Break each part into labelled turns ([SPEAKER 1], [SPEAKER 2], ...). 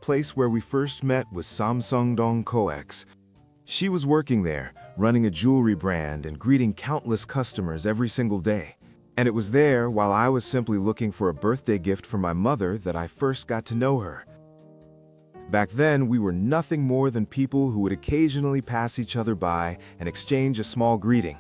[SPEAKER 1] place where we first met was Samsung-dong Coex. She was working there, running a jewelry brand and greeting countless customers every single day. And it was there, while I was simply looking for a birthday gift for my mother, that I first got to know her. Back then, we were nothing more than people who would occasionally pass each other by and exchange a small greeting.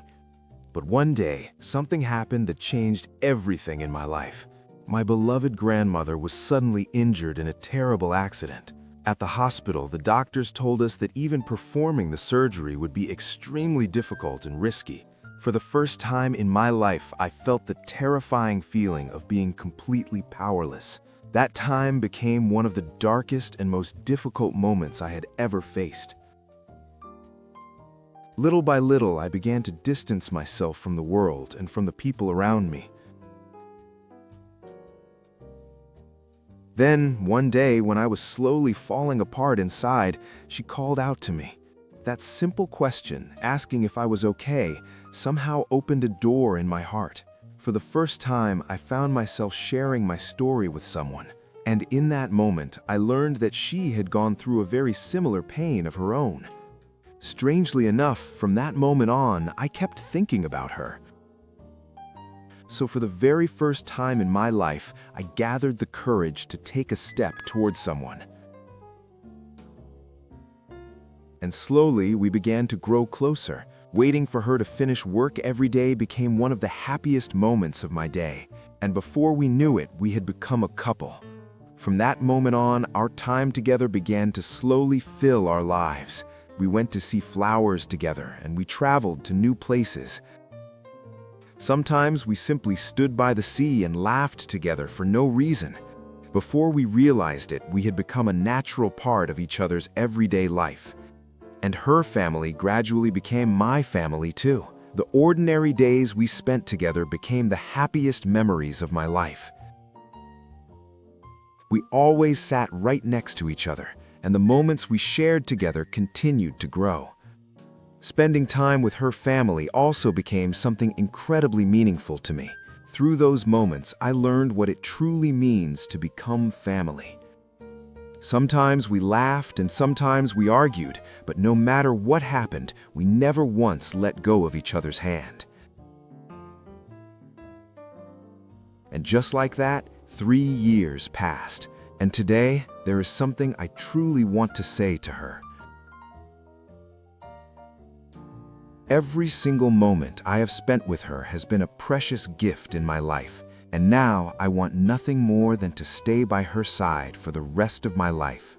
[SPEAKER 1] But one day, something happened that changed everything in my life. My beloved grandmother was suddenly injured in a terrible accident. At the hospital, the doctors told us that even performing the surgery would be extremely difficult and risky. For the first time in my life, I felt the terrifying feeling of being completely powerless. That time became one of the darkest and most difficult moments I had ever faced. Little by little, I began to distance myself from the world and from the people around me. Then, one day, when I was slowly falling apart inside, she called out to me. That simple question, asking if I was okay, somehow opened a door in my heart. For the first time, I found myself sharing my story with someone. And in that moment, I learned that she had gone through a very similar pain of her own. Strangely enough, from that moment on, I kept thinking about her. So for the very first time in my life, I gathered the courage to take a step towards someone. And slowly, we began to grow closer. Waiting for her to finish work every day became one of the happiest moments of my day. And before we knew it, we had become a couple. From that moment on, our time together began to slowly fill our lives. We went to see flowers together, and we traveled to new places. Sometimes we simply stood by the sea and laughed together for no reason. Before we realized it, we had become a natural part of each other's everyday life. And her family gradually became my family too. The ordinary days we spent together became the happiest memories of my life. We always sat right next to each other, and the moments we shared together continued to grow. Spending time with her family also became something incredibly meaningful to me. Through those moments, I learned what it truly means to become family. Sometimes we laughed and sometimes we argued, but no matter what happened, we never once let go of each other's hand. And just like that, 3 years passed. And today, there is something I truly want to say to her. Every single moment I have spent with her has been a precious gift in my life, and now I want nothing more than to stay by her side for the rest of my life.